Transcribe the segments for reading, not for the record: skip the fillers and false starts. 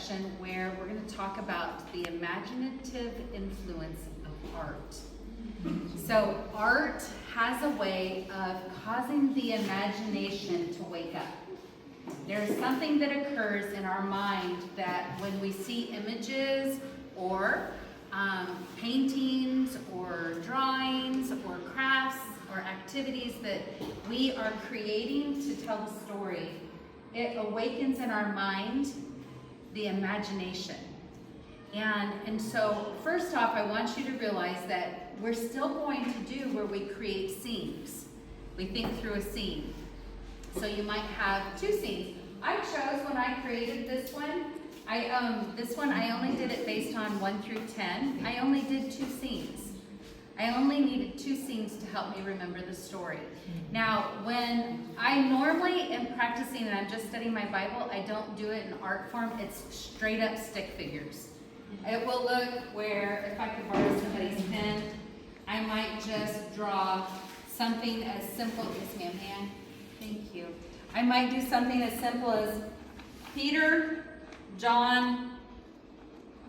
section where we're going to talk about the imaginative influence of art. So art has a way of causing the imagination to wake up. There's something that occurs in our mind that when we see images or paintings or drawings or crafts or activities that we are creating to tell the story, it awakens in our mind the imagination. And so first off, I want you to realize that we're still going to do where we create scenes. We think through a scene. So you might have two scenes. I chose when I created this one, I only did it based on 1 through 10. I only did 2 scenes. I only needed 2 scenes to help me remember the story. Now, when I normally am practicing and I'm just studying my Bible, I don't do it in art form. It's straight up stick figures. It will look where, if I could borrow somebody's pen, I might just draw something as simple as, man, thank you. I might do something as simple as Peter, John,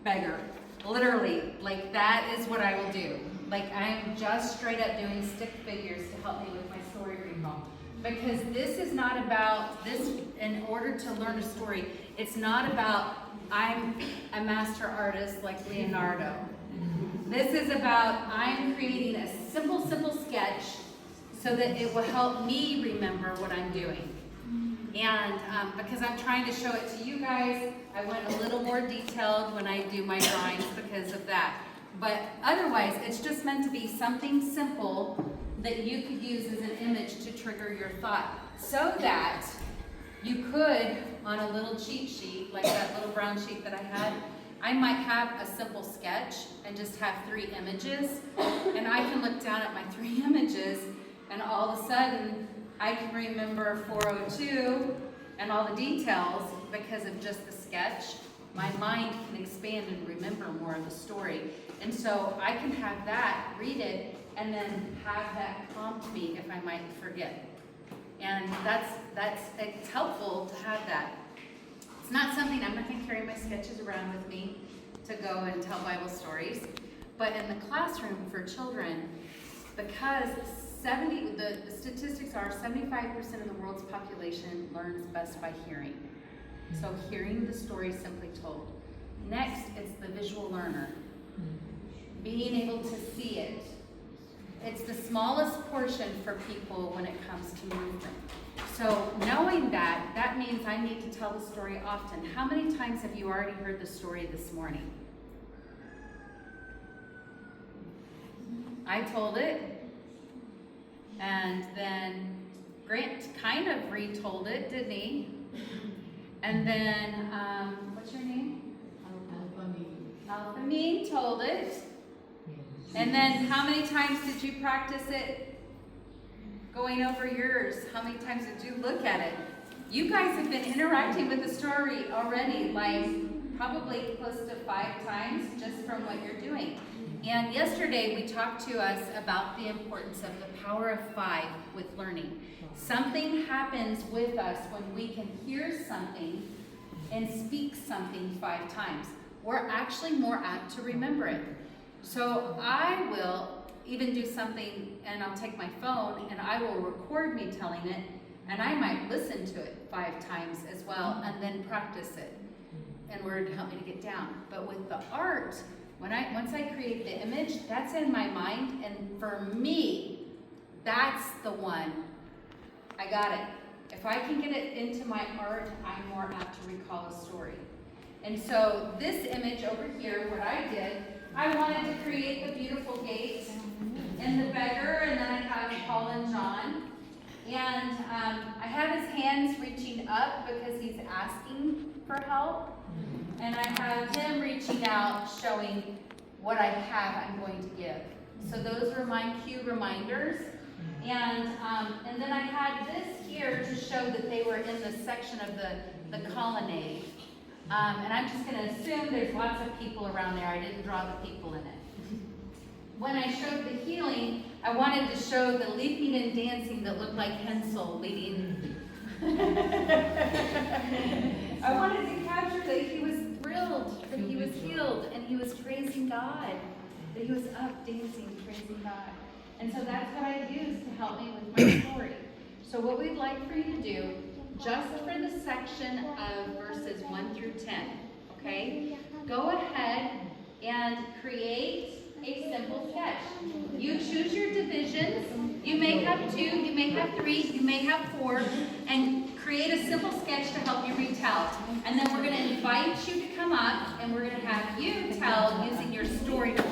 beggar. Literally, like that is what I will do. Like I'm just straight up doing stick figures to help me with my story recall. Because this is not about this, in order to learn a story, it's not about I'm a master artist like Leonardo. This is about I'm creating a simple sketch so that it will help me remember what I'm doing. And because I'm trying to show it to you guys, I went a little more detailed when I do my drawings because of that. But otherwise, it's just meant to be something simple that you could use as an image to trigger your thought. So that you could, on a little cheat sheet, like that little brown sheet that I had, I might have a simple sketch and just have 3 images. And I can look down at my 3 images and all of a sudden, I can remember 402 and all the details because of just the sketch. My mind can expand and remember more of the story. And so I can have that, read it, and then have that prompt me if I might forget. And it's helpful to have that. It's not something, I'm not going to carry my sketches around with me to go and tell Bible stories. But in the classroom for children, because the statistics are 75% of the world's population learns best by hearing. So hearing the story simply told. Next, it's the visual learner. Being able to see it. It's the smallest portion for people when it comes to movement. So knowing that, that means I need to tell the story often. How many times have you already heard the story this morning? I told it. And then Grant kind of retold it, didn't he? And then, what's your name? Alphamine told it. And then how many times did you practice it going over yours? How many times did you look at it? You guys have been interacting with the story already, like probably close to 5 times just from what you're doing. And yesterday we talked to us about the importance of the power of 5 with learning. Something happens with us when we can hear something and speak something 5 times. We're actually more apt to remember it. So I will even do something and I'll take my phone and I will record me telling it and I might listen to it 5 times as well and then practice it in order to help me to get down. But with the art, once I create the image, that's in my mind, and for me, that's the one. I got it. If I can get it into my art, I'm more apt to recall a story. And so this image over here, what I did, I wanted to create the beautiful gate and the beggar, and then I have Paul and John. And I have his hands reaching up because he's asking for help. And I have him reaching out, showing what I have I'm going to give. So those were my cue reminders. And then I had this here to show that they were in the section of the colonnade. And I'm just going to assume there's lots of people around there. I didn't draw the people in it. When I showed the healing, I wanted to show the leaping and dancing that looked like Hensel leading. I wanted to capture that he was thrilled that he was healed, and he was praising God, that he was up dancing, praising God. And so that's what I use to help me with my story. So what we'd like for you to do, just for the section of verses 1 through 10, okay? Go ahead and create a simple sketch. You choose your divisions. You may have 2, you may have 3, you may have 4, and create a simple sketch to help you retell. And then we're going to invite you to come up, and we're going to have you tell using your story to